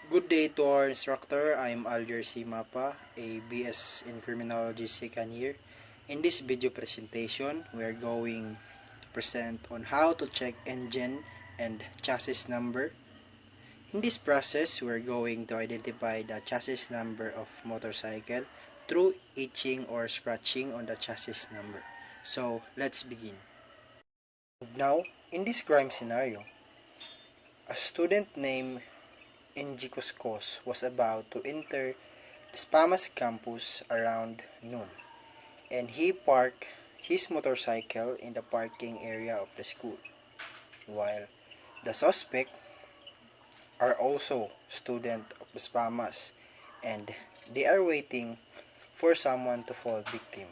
Good day to our instructor. I'm Alger C. Mapa, a BS in Criminology second year. In this video presentation, we are going to present on how to check engine and chassis number. In this process, we are going to identify the chassis number of motorcycle through etching or scratching on the chassis number. So, let's begin. Now, in this crime scenario, a student named Enji Coscos was about to enter the Spamas campus around noon, and he parked his motorcycle in the parking area of the school, while the suspect are also students of the Spamas, and they are waiting for someone to fall victim.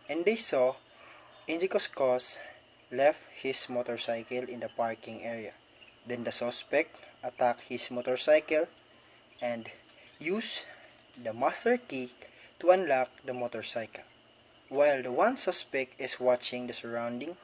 And they saw Enji Coscos left his motorcycle in the parking area. Then the suspect attacked his motorcycle and used the master key to unlock the motorcycle. While the one suspect is watching the surrounding,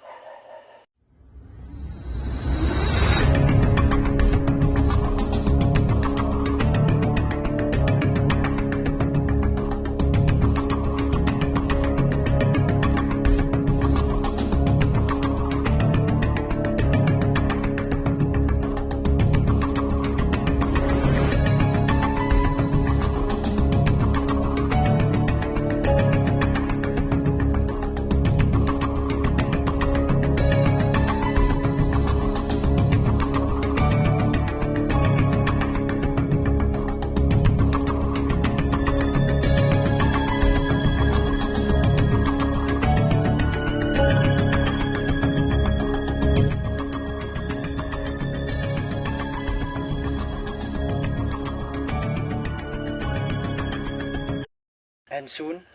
and soon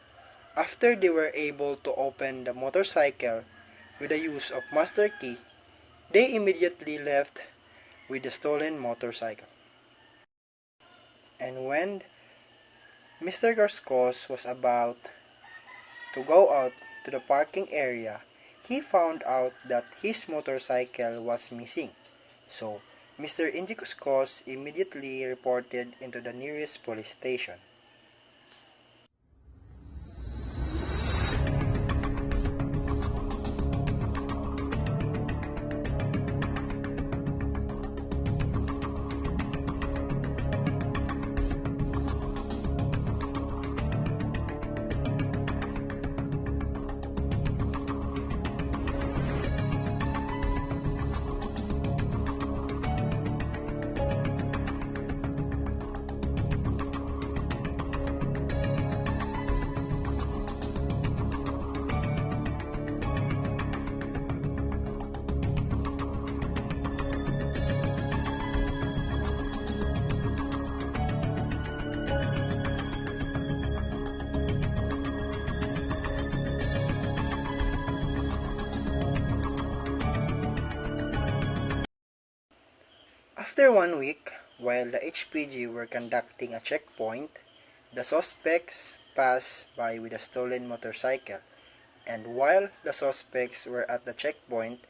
after they were able to open the motorcycle with the use of master key, they immediately left with the stolen motorcycle. And when Mr. Garskos was about to go out to the parking area, he found out that his motorcycle was missing. So, Mr. Indikuskos immediately reported into the nearest police station. After 1 week, while the HPG were conducting a checkpoint, the suspects passed by with a stolen motorcycle, and while the suspects were at the checkpoint,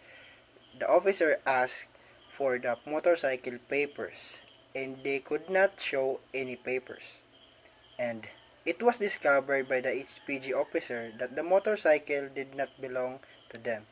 the officer asked for the motorcycle papers, and they could not show any papers. And it was discovered by the HPG officer that the motorcycle did not belong to them.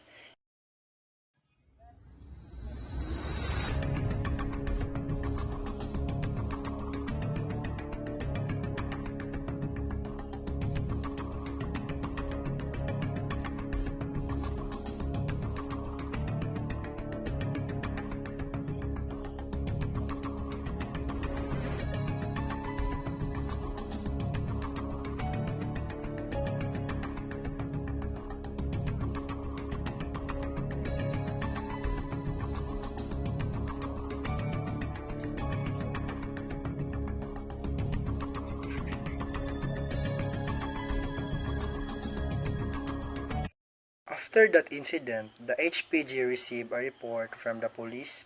After that incident, the HPG received a report from the police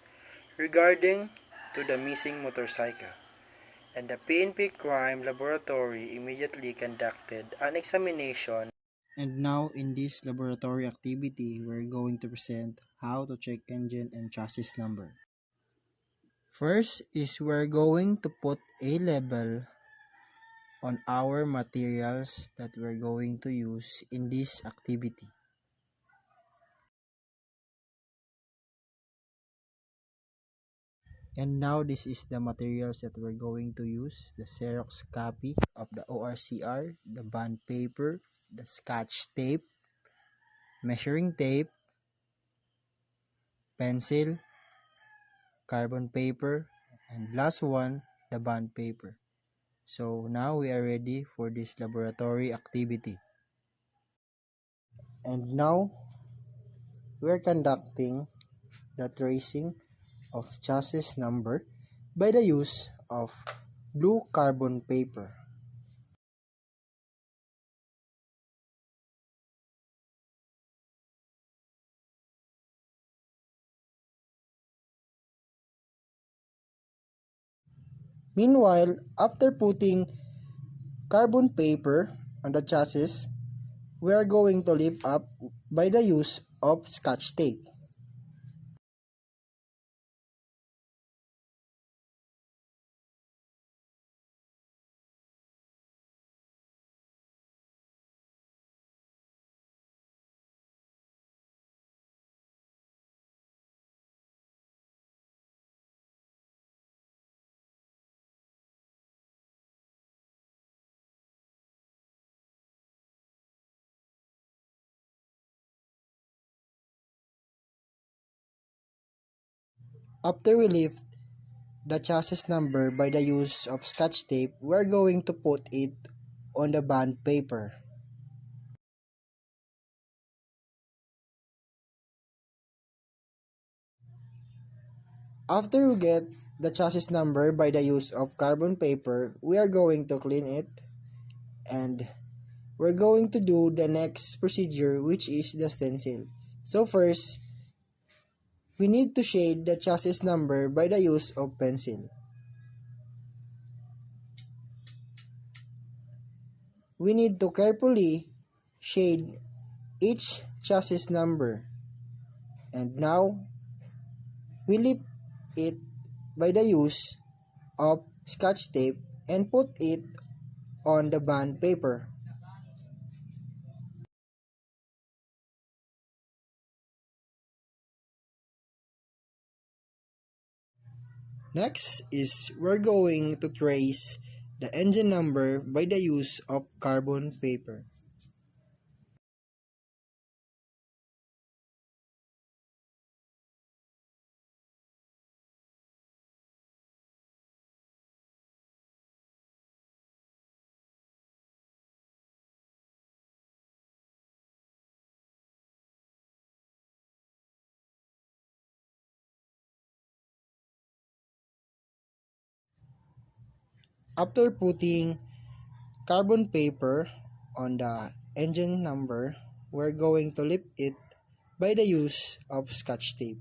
regarding to the missing motorcycle, and the PNP Crime Laboratory immediately conducted an examination. And now in this laboratory activity, we're going to present how to check engine and chassis number. First is we're going to put a label on our materials that we're going to use in this activity. And now this is the materials that we're going to use: the Xerox copy of the ORCR, the bond paper, the scotch tape, measuring tape, pencil, carbon paper, and last one, the bond paper. So now we are ready for this laboratory activity. And now we are conducting the tracing of chassis number by the use of blue carbon paper. Meanwhile, after putting carbon paper on the chassis, we are going to lift up by the use of scotch tape. After we lift the chassis number by the use of scotch tape, we are going to put it on the bond paper. After we get the chassis number by the use of carbon paper, we are going to clean it, and we're going to do the next procedure, which is the stencil. So first, we need to shade the chassis number by the use of pencil. We need to carefully shade each chassis number, and now we lift it by the use of scotch tape and put it on the bond paper. Next is we're going to trace the engine number by the use of carbon paper. After putting carbon paper on the engine number, we're going to lift it by the use of scotch tape.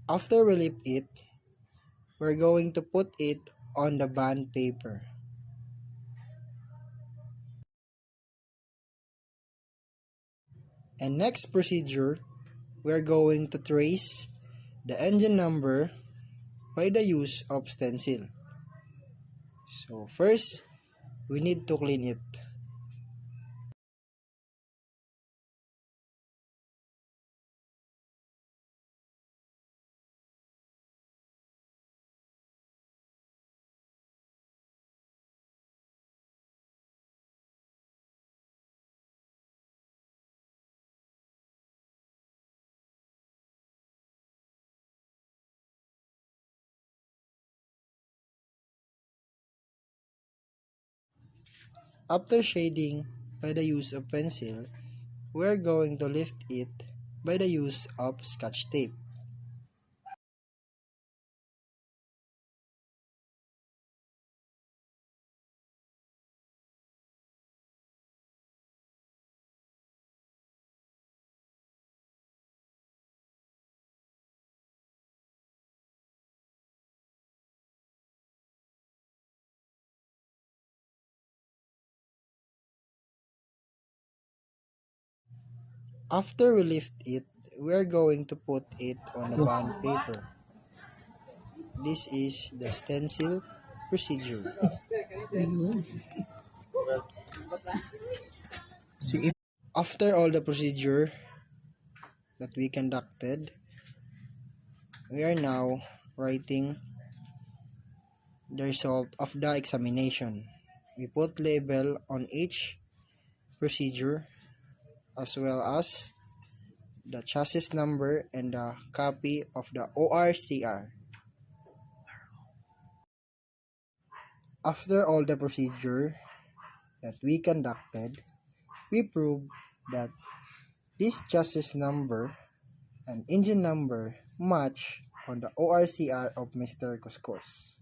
After we lift it, we're going to put it on the bond paper. And next procedure, we're going to trace the engine number by the use of stencil. So first, we need to clean it. After shading by the use of pencil, we're going to lift it by the use of scotch tape. After we lift it, we are going to put it on a bond paper. This is the stencil procedure. After all the procedure that we conducted, we are now writing the result of the examination. We put label on each procedure as well as the chassis number and the copy of the ORCR. After all the procedure that we conducted, we proved that this chassis number and engine number match on the ORCR of Mr. Cuscos.